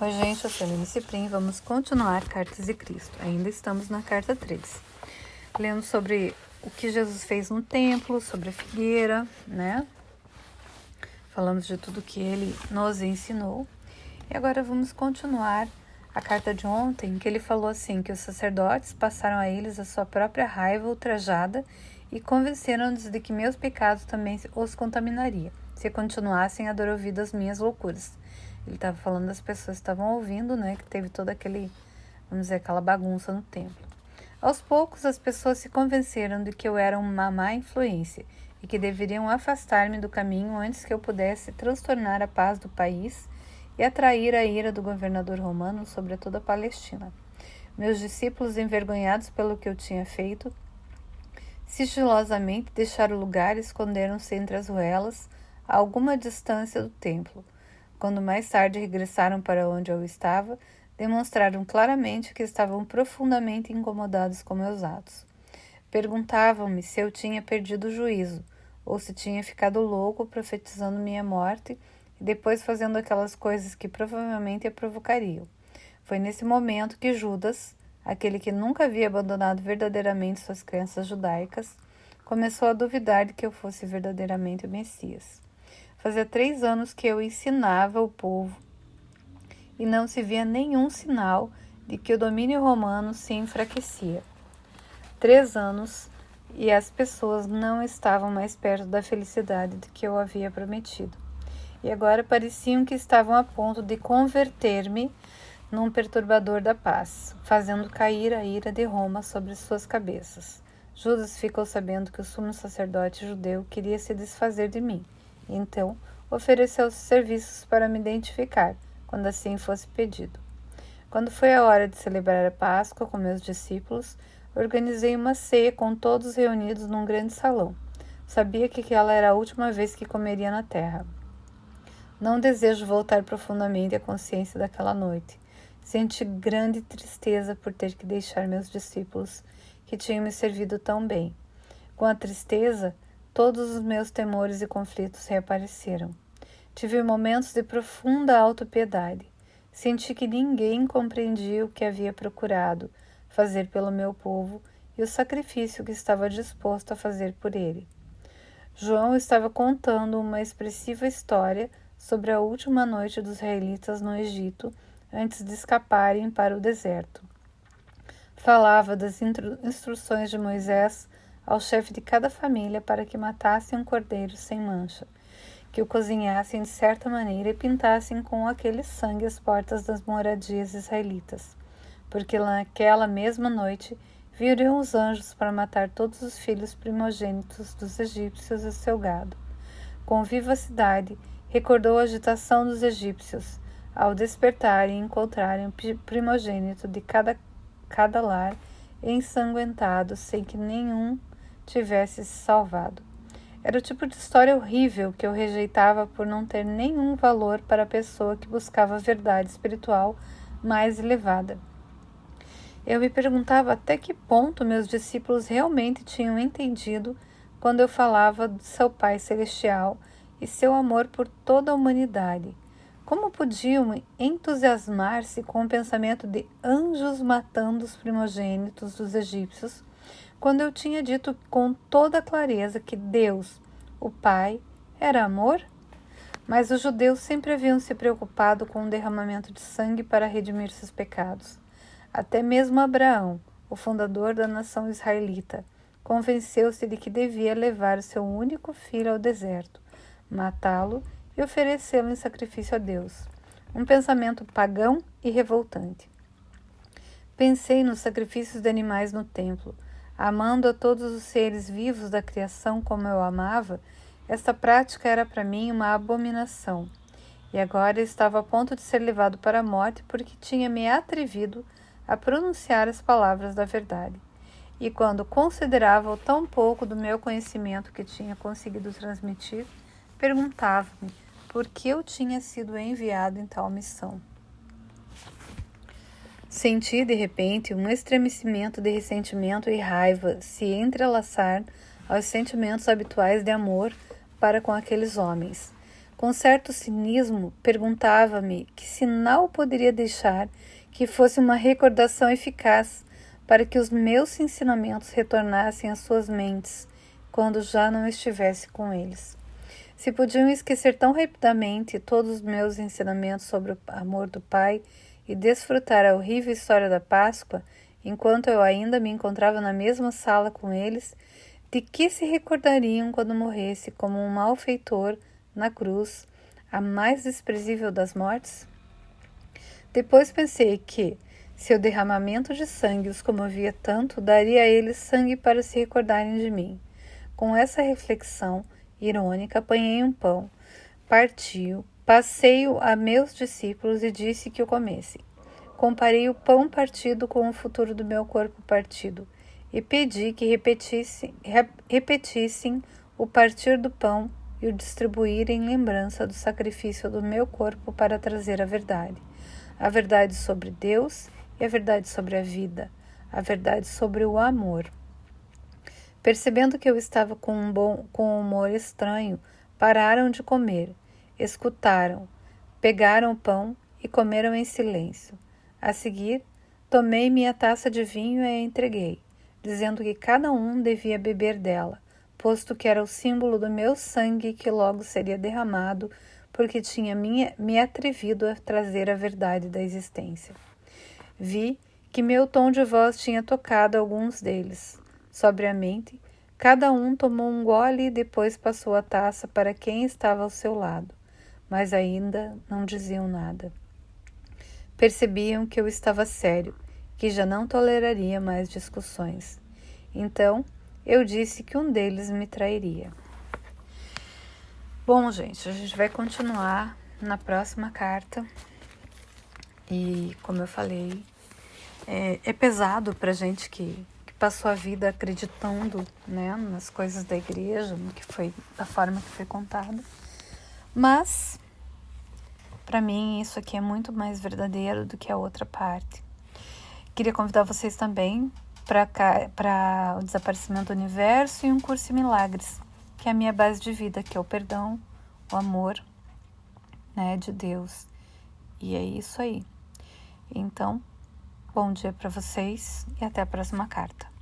Oi gente, eu sou a Aline Ciprim, vamos continuar Cartas de Cristo. Ainda estamos na carta 3. Lendo sobre o que Jesus fez no templo, sobre a figueira, né? Falamos de tudo que ele nos ensinou. E agora vamos continuar a carta de ontem, que ele falou assim, que os sacerdotes passaram a eles a sua própria raiva ultrajada e convenceram-nos de que meus pecados também os contaminaria, se continuassem a dar ouvido às minhas loucuras. Ele estava falando das pessoas que estavam ouvindo, né? Que teve toda aquela bagunça no templo. Aos poucos, as pessoas se convenceram de que eu era uma má influência e que deveriam afastar-me do caminho antes que eu pudesse transtornar a paz do país e atrair a ira do governador romano sobre toda a Palestina. Meus discípulos, envergonhados pelo que eu tinha feito, sigilosamente deixaram o lugar e esconderam-se entre as ruelas a alguma distância do templo. Quando mais tarde regressaram para onde eu estava, demonstraram claramente que estavam profundamente incomodados com meus atos. Perguntavam-me se eu tinha perdido o juízo, ou se tinha ficado louco profetizando minha morte e depois fazendo aquelas coisas que provavelmente a provocariam. Foi nesse momento que Judas, aquele que nunca havia abandonado verdadeiramente suas crenças judaicas, começou a duvidar de que eu fosse verdadeiramente o Messias. Fazia 3 anos que eu ensinava o povo e não se via nenhum sinal de que o domínio romano se enfraquecia. 3 anos e as pessoas não estavam mais perto da felicidade de que eu havia prometido. E agora pareciam que estavam a ponto de converter-me num perturbador da paz, fazendo cair a ira de Roma sobre suas cabeças. Judas ficou sabendo que o sumo sacerdote judeu queria se desfazer de mim. Então, ofereceu seus serviços para me identificar, quando assim fosse pedido. Quando foi a hora de celebrar a Páscoa com meus discípulos, organizei uma ceia com todos reunidos num grande salão. Sabia que aquela era a última vez que comeria na terra. Não desejo voltar profundamente à consciência daquela noite. Senti grande tristeza por ter que deixar meus discípulos, que tinham me servido tão bem. Com a tristeza, todos os meus temores e conflitos reapareceram. Tive momentos de profunda autopiedade. Senti que ninguém compreendia o que havia procurado fazer pelo meu povo e o sacrifício que estava disposto a fazer por ele. João estava contando uma expressiva história sobre a última noite dos israelitas no Egito antes de escaparem para o deserto. Falava das instruções de Moisés ao chefe de cada família para que matassem um cordeiro sem mancha, que o cozinhassem de certa maneira e pintassem com aquele sangue as portas das moradias israelitas, porque naquela mesma noite viriam os anjos para matar todos os filhos primogênitos dos egípcios e seu gado. Com vivacidade, recordou a agitação dos egípcios ao despertarem e encontrarem o primogênito de cada lar ensanguentado sem que nenhum tivesse se salvado. Era o tipo de história horrível que eu rejeitava por não ter nenhum valor para a pessoa que buscava a verdade espiritual mais elevada. Eu me perguntava até que ponto meus discípulos realmente tinham entendido quando eu falava de seu Pai Celestial e seu amor por toda a humanidade. Como podiam entusiasmar-se com o pensamento de anjos matando os primogênitos dos egípcios, quando eu tinha dito com toda clareza que Deus, o Pai, era amor? Mas os judeus sempre haviam se preocupado com o derramamento de sangue para redimir seus pecados. Até mesmo Abraão, o fundador da nação israelita, convenceu-se de que devia levar seu único filho ao deserto, matá-lo e oferecê-lo em sacrifício a Deus. Um pensamento pagão e revoltante. Pensei nos sacrifícios de animais no templo. Amando a todos os seres vivos da criação como eu amava, esta prática era para mim uma abominação. E agora estava a ponto de ser levado para a morte porque tinha me atrevido a pronunciar as palavras da verdade. E quando considerava o tão pouco do meu conhecimento que tinha conseguido transmitir, perguntava-me por que eu tinha sido enviado em tal missão. Senti, de repente, um estremecimento de ressentimento e raiva se entrelaçar aos sentimentos habituais de amor para com aqueles homens. Com certo cinismo, perguntava-me que sinal poderia deixar que fosse uma recordação eficaz para que os meus ensinamentos retornassem às suas mentes quando já não estivesse com eles. Se podiam esquecer tão rapidamente todos os meus ensinamentos sobre o amor do Pai e desfrutar a horrível história da Páscoa, enquanto eu ainda me encontrava na mesma sala com eles, de que se recordariam quando morresse como um malfeitor na cruz, a mais desprezível das mortes? Depois pensei que, se o derramamento de sangue os comovia tanto, daria a eles sangue para se recordarem de mim. Com essa reflexão irônica, apanhei um pão, parti-o, passei-o a meus discípulos e disse que o comessem. Comparei o pão partido com o futuro do meu corpo partido e pedi que repetissem o partir do pão e o distribuir em lembrança do sacrifício do meu corpo para trazer a verdade sobre Deus e a verdade sobre a vida, a verdade sobre o amor. Percebendo que eu estava com um humor estranho, pararam de comer, escutaram, pegaram o pão e comeram em silêncio. A seguir, tomei minha taça de vinho e a entreguei, dizendo que cada um devia beber dela, posto que era o símbolo do meu sangue que logo seria derramado, porque tinha me atrevido a trazer a verdade da existência. Vi que meu tom de voz tinha tocado alguns deles. Sobriamente, cada um tomou um gole e depois passou a taça para quem estava ao seu lado, mas ainda não diziam nada. Percebiam que eu estava sério, que já não toleraria mais discussões. Então, eu disse que um deles me trairia. Bom, gente, a gente vai continuar na próxima carta. E, como eu falei, é pesado pra gente que passou a vida acreditando, né, nas coisas da igreja, no que foi, da forma que foi contada. Mas, para mim, isso aqui é muito mais verdadeiro do que a outra parte. Queria convidar vocês também para o Desaparecimento do Universo e um curso em Milagres, que é a minha base de vida, que é o perdão, o amor, né, de Deus. E é isso aí. Então, bom dia para vocês e até a próxima carta.